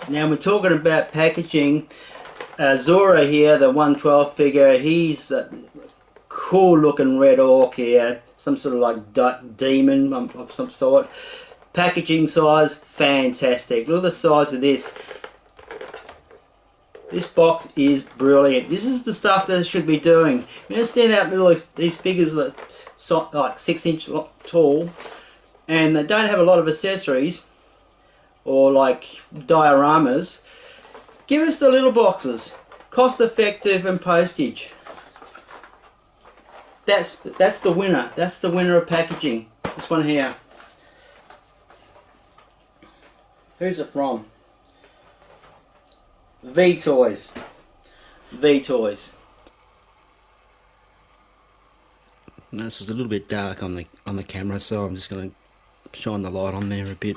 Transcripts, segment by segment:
Now we're talking about packaging. Zora here, the 112 figure, he's a cool looking red orc here, some sort of like demon of some sort. Packaging size, fantastic. Look at the size of this. This box is brilliant. This is the stuff that it should be doing. You understand how little these figures are like 6 inch tall, and they don't have a lot of accessories or like dioramas. Give us the little boxes, cost effective and postage. That's the winner. That's the winner of packaging. This one here. Who's it from? V-Toys. V-Toys. This is a little bit dark on the camera, so I'm just going to shine the light on there a bit.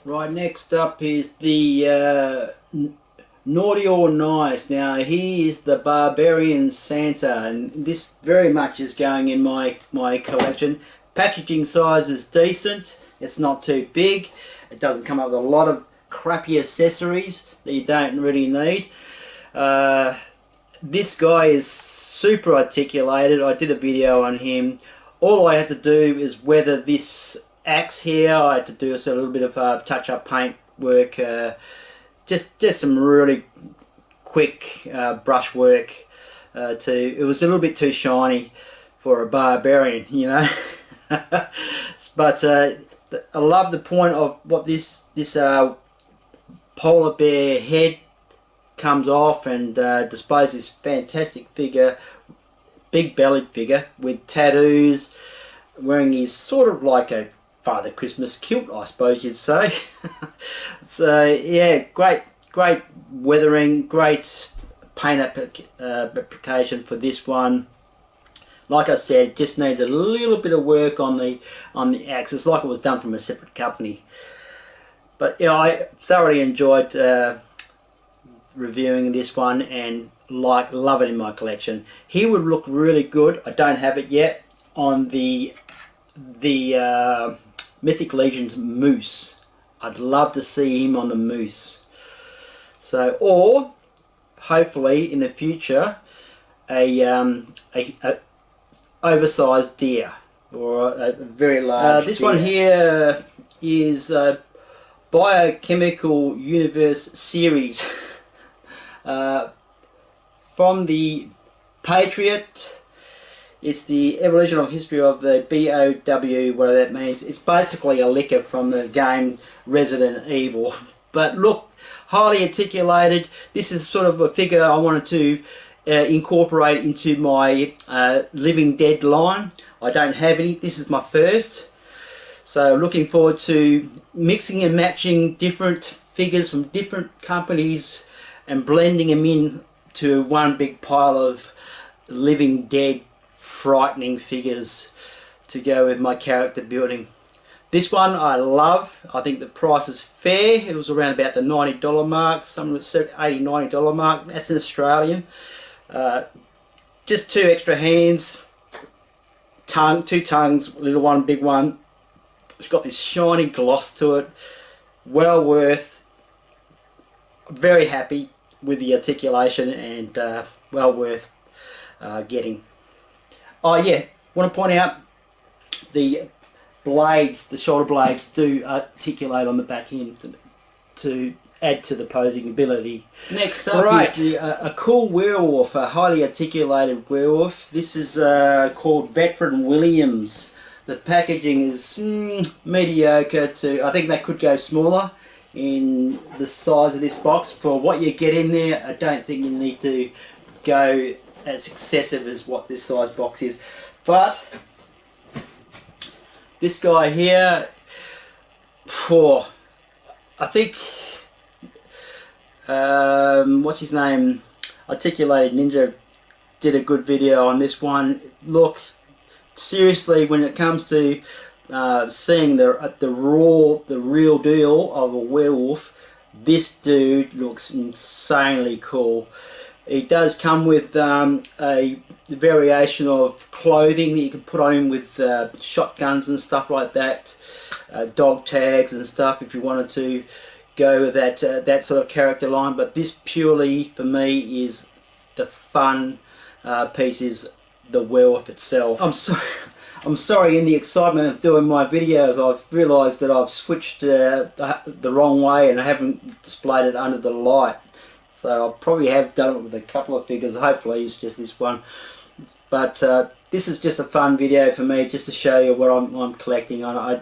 Right, next up is the Naughty or Nice. Now he is the Barbarian Santa, and this very much is going in my collection. Packaging size is decent, it's not too big, it doesn't come up with a lot of crappy accessories that you don't really need. This guy is super articulated. I did a video on him. All I had to do is weather this axe here. I had to do a little bit of touch-up paint work, just some really quick brush work. It was a little bit too shiny for a barbarian, you know. But I love the point of what this polar bear head comes off and displays this fantastic figure, big bellied figure with tattoos, wearing his sort of like a Father Christmas kilt, I suppose you'd say. So yeah, great weathering, great paint application for this one. Like I said, just needed a little bit of work on the axis, like it was done from a separate company. But yeah, I thoroughly enjoyed reviewing this one and love it in my collection. He would look really good. I don't have it yet on the Mythic Legions Moose. I'd love to see him on the Moose. So, or hopefully in the future, a oversized deer or a very large. This deer. One here is Biochemical Universe series from the Patriot. It's the evolutional history of the BOW, whatever that means. It's basically a liquor from the game Resident Evil. But look, highly articulated. This is sort of a figure I wanted to incorporate into my Living Dead line. I don't have any. This is my first. So looking forward to mixing and matching different figures from different companies and blending them in to one big pile of Living Dead frightening figures to go with my character building. This one I love. I think the price is fair. It was around about the $90 mark. Some of it $80, $90 mark. That's in Australian. Just 2 extra hands, two tongues, little one, big one. It's got this shiny gloss to it. Well worth. Very happy with the articulation and well worth getting. Oh yeah, want to point out the blades, the shoulder blades do articulate on the back end to add to the posing ability. Next up is a cool werewolf, a highly articulated werewolf. This is called Veteran Williams. The packaging is mediocre to, I think they could go smaller in the size of this box. For what you get in there, I don't think you need to go as excessive as what this size box is. But this guy here, I think what's his name, Articulated Ninja, did a good video on this one. Look, seriously, when it comes to seeing the real deal of a werewolf, this dude looks insanely cool. It does come with a variation of clothing that you can put on him with shotguns and stuff like that, dog tags and stuff if you wanted to go with that sort of character line. But this purely for me is the fun piece, is the werewolf itself. I'm sorry, in the excitement of doing my videos, I've realised that I've switched the wrong way and I haven't displayed it under the light. So I probably have done it with a couple of figures. Hopefully it's just this one. But this is just a fun video for me, just to show you what I'm collecting on.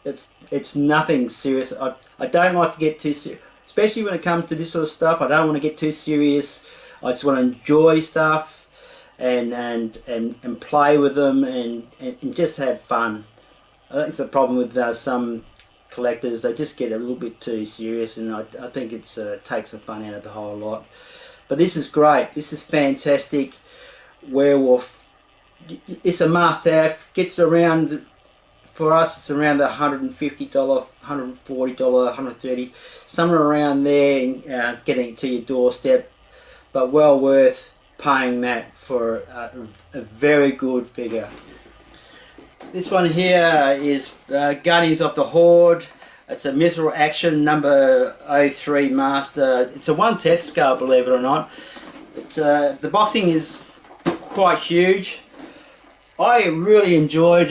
It's nothing serious. I don't like to get too serious, especially when it comes to this sort of stuff. I don't want to get too serious. I just want to enjoy stuff and play with them and just have fun. I think it's the problem with some collectors. They just get a little bit too serious, and I think it takes the fun out of the whole lot. But this is great. This is fantastic. Werewolf. It's a must-have. Gets around, for us, it's around the $150, $140, $130, somewhere around there, getting it to your doorstep. But well worth paying that for a very good figure. This one here is Guardians of the Horde. It's a Mithril Action number 03 Master. It's a 1/10 scale, believe it or not. The boxing is quite huge. I really enjoyed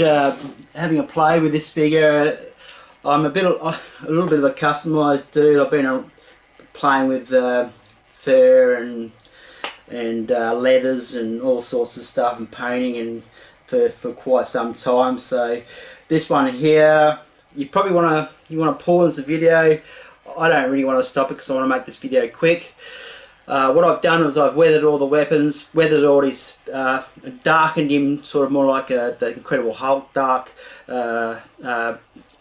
having a play with this figure. I'm a little bit of a customised dude. I've been playing with fur and leathers and all sorts of stuff and painting and for quite some time. So this one here, you probably want to pause the video. I don't really want to stop it because I want to make this video quick. What I've done is I've weathered all the weapons, weathered all his, darkened him sort of more like the Incredible Hulk dark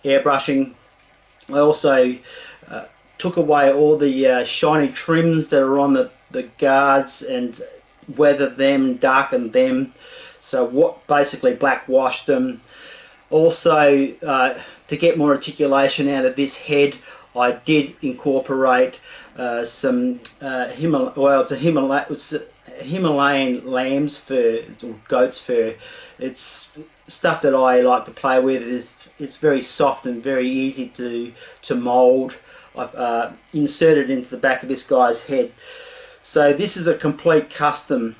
airbrushing. I also took away all the shiny trims that are on the guards and weathered them, darkened them. So basically black washed them. Also, to get more articulation out of this head, I did incorporate some it's Himalayan lamb's fur or goat's fur. It's stuff that I like to play with. It's very soft and very easy to mould. I've inserted into the back of this guy's head. So this is a complete custom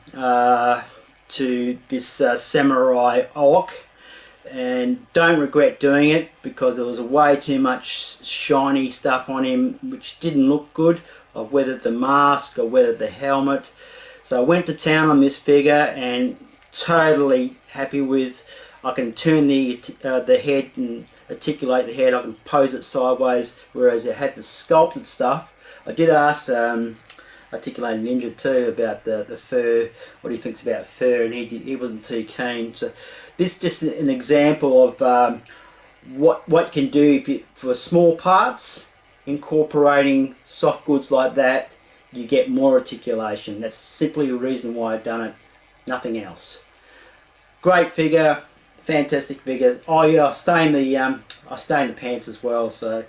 to this samurai orc, and don't regret doing it because there was way too much shiny stuff on him which didn't look good. I've weathered the mask, I weathered the helmet. So I went to town on this figure and totally happy with. I can turn the head and articulate the head. I can pose it sideways, whereas it had the sculpted stuff. I did ask Articulated Ninja too about the fur, what he thinks about fur, and he wasn't too keen. So this is just an example of what you can do for small parts, incorporating soft goods like that. You get more articulation. That's simply the reason why I've done it, nothing else. Great figure, fantastic figure. Oh yeah, I stain the pants as well. So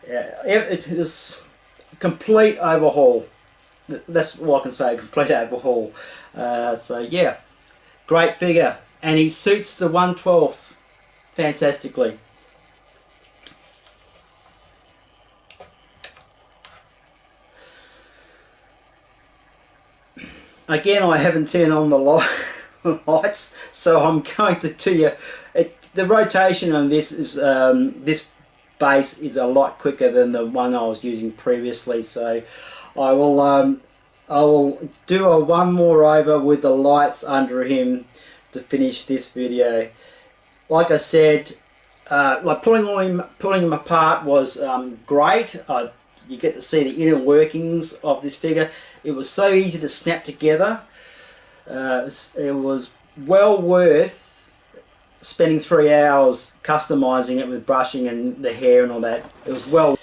it's a complete overhaul. That's all I can say, a complete overhaul. So yeah, great figure, and he suits the 1/12 fantastically. Again, I haven't turned on the lights, so I'm going to tell you, the rotation on this is this base is a lot quicker than the one I was using previously. So I will do one more over with the lights under him to finish this video. Like I said, like pulling him apart was great. You get to see the inner workings of this figure. It was so easy to snap together. It was well worth spending 3 hours customizing it with brushing and the hair and all that. It was well.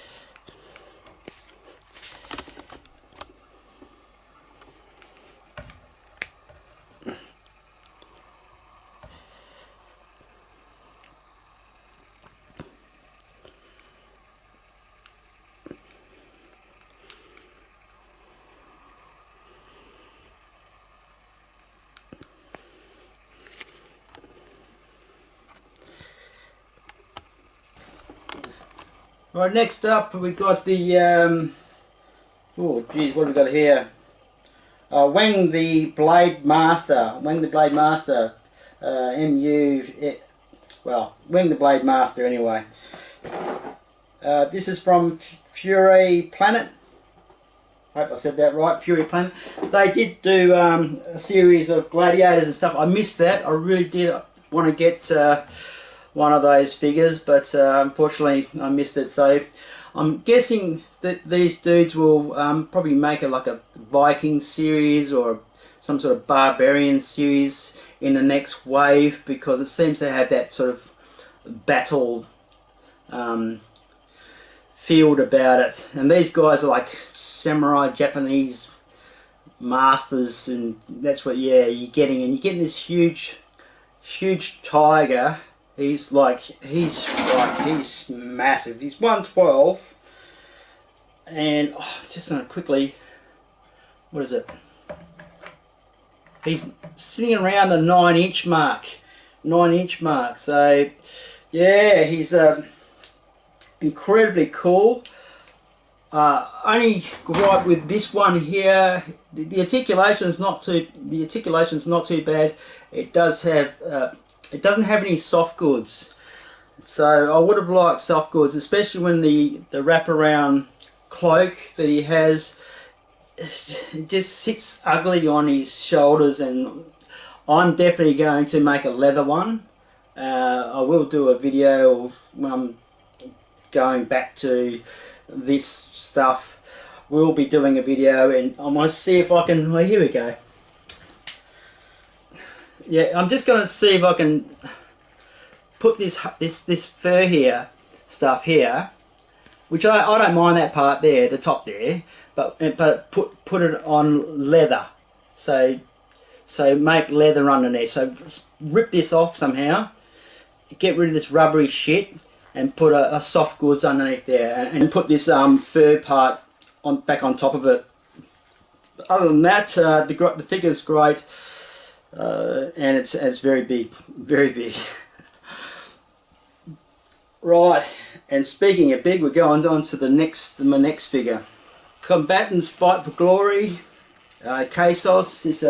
Right, next up we got the oh geez, what have we got here? Wang the Blade Master. Wang the Blade Master. Well, Wang the Blade Master anyway. This is from Fury Planet. I hope I said that right, Fury Planet. They did do a series of gladiators and stuff. I missed that. I really did want to get one of those figures, but unfortunately I missed it. So I'm guessing that these dudes will probably make like a Viking series or some sort of barbarian series in the next wave, because it seems to have that sort of battle field about it. And these guys are like samurai Japanese masters, and that's what you're getting. And you're getting this huge tiger. He's massive. He's 112. And I'm just going to quickly, what is it? He's sitting around the 9-inch mark. 9-inch mark. So, yeah, he's incredibly cool. Only gripe with this one here, the articulation's not too bad. It doesn't have any soft goods. So I would have liked soft goods, especially when the wraparound cloak that he has, it just sits ugly on his shoulders, and I'm definitely going to make a leather one. I will do a video when I'm going back to this stuff. We'll be doing a video, and I want to see if I can, well, here we go. Yeah, I'm just going to see if I can put this fur here, stuff here, which I don't mind that part there, the top there, but put it on leather. So make leather underneath. So rip this off somehow, get rid of this rubbery shit, and put a soft goods underneath there, and put this fur part back on top of it. Other than that, the figure's great, and it's very big, very big. Right, and speaking of big, we're going on to my next figure. Combatants Fight for Glory. Kaisos. This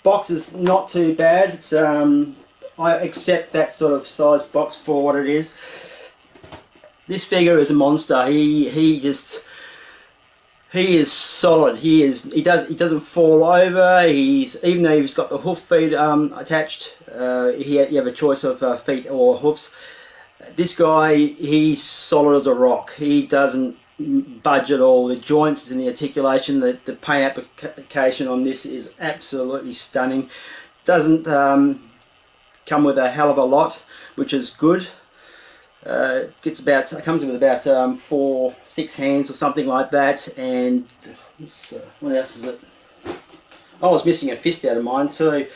box is not too bad. It's, I accept that sort of size box for what it is. This figure is a monster. He is solid. He doesn't fall over. Even though he's got the hoof feet attached, you have a choice of feet or hoofs. This guy, he's solid as a rock. He doesn't budge at all. The joints and the articulation, the paint application on this is absolutely stunning. Doesn't come with a hell of a lot, which is good. It comes with about 4-6 hands or something like that. And what else is it? I was missing a fist out of mine too.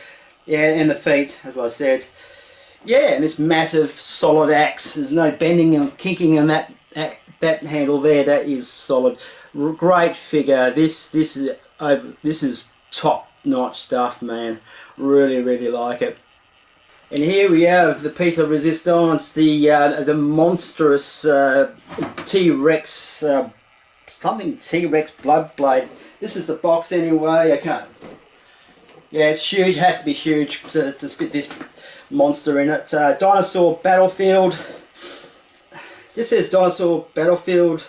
Yeah, and the feet, as I said. Yeah, and this massive solid axe. There's no bending and kinking on that handle there. That is solid. Great figure. This is top-notch stuff, man. Really like it. And here we have the piece of resistance, the monstrous T-Rex, something T-Rex Bloodblade. This is the box anyway. I can't. Yeah, it's huge. It has to be huge to fit this monster in it. Dinosaur Battlefield. Just says Dinosaur Battlefield.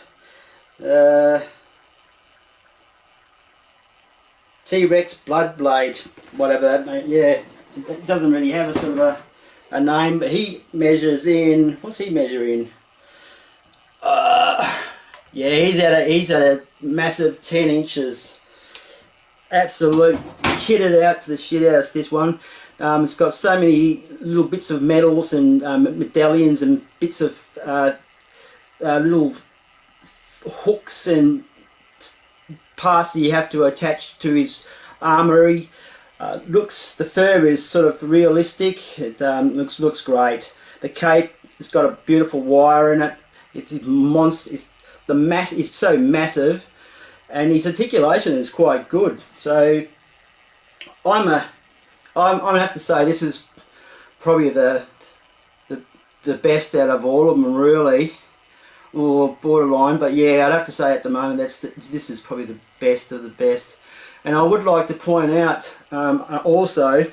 T-Rex Bloodblade, whatever that means. Yeah, it doesn't really have a sort of a name, but he measures in. What's he measure in? Yeah, he's at a massive 10 inches. Absolute kitted out to the shit out of this one. It's got so many little bits of medals and medallions and bits of little hooks and parts that you have to attach to his armory. The fur is sort of realistic. It looks great. The cape has got a beautiful wire in it. It's monster. The mass is so massive, and his articulation is quite good. So I'm gonna have to say this is probably the best out of all of them, really. or borderline, but yeah, I'd have to say at the moment this is probably the best of the best. And I would like to point out also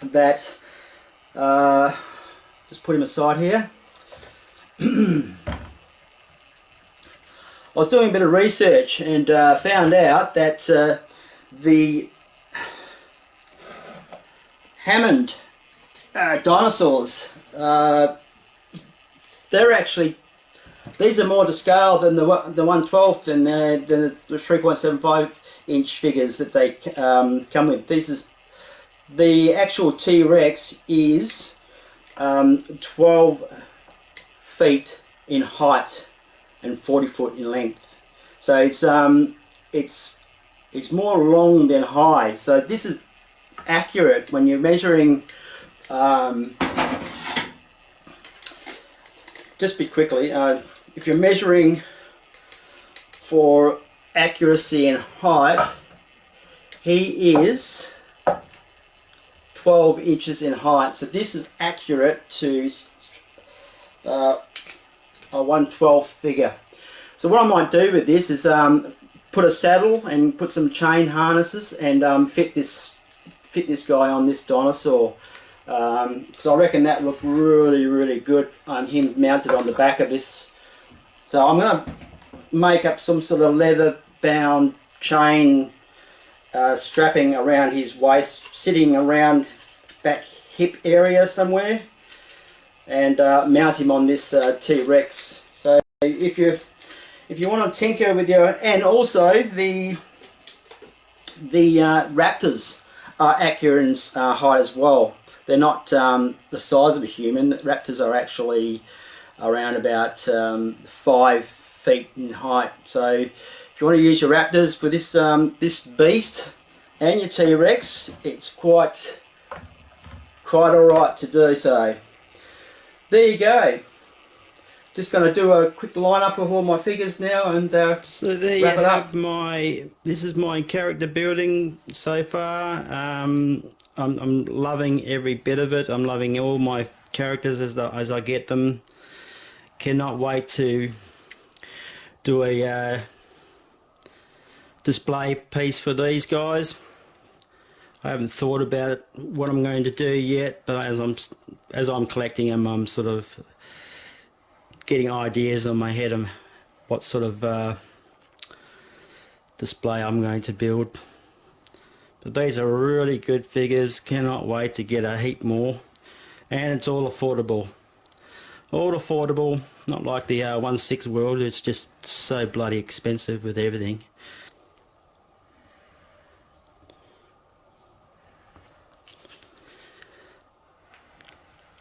that just put him aside here. I was doing a bit of research and found out that the Hammond dinosaurs, they're actually, these are more to scale than the 1/12 and the 3.75 inch figures that they come with. This is the actual T-Rex is 12 feet in height and 40 foot in length. So it's more long than high. So this is accurate when you're measuring. Just be quickly, if you're measuring for accuracy and height, he is 12 inches in height. So this is accurate to a 1/12 figure. So what I might do with this is put a saddle and put some chain harnesses and fit this guy on this dinosaur. Because I reckon that looked really good on him mounted on the back of this. So I'm going to make up some sort of leather bound chain strapping around his waist, sitting around back hip area somewhere, and mount him on this T-Rex. So if you want to tinker with your, and also the raptors are accurate in height as well. They're not the size of a human. The raptors are actually around about 5 feet in height. So if you want to use your raptors for this this beast and your T-Rex, it's quite alright to do so. There you go. Just going to do a quick lineup of all my figures now, and so there you have this is my character building so far. I'm loving every bit of it. I'm loving all my characters as I get them. Cannot wait to do a display piece for these guys. I haven't thought about what I'm going to do yet, but as I'm collecting them, I'm sort of getting ideas in my head of what sort of display I'm going to build. But these are really good figures. Cannot wait to get a heap more, and it's all affordable. All affordable, not like the 1/6 world. It's just so bloody expensive with everything.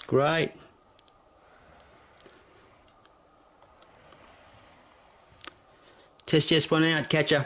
Great. Test just one out. Catch ya.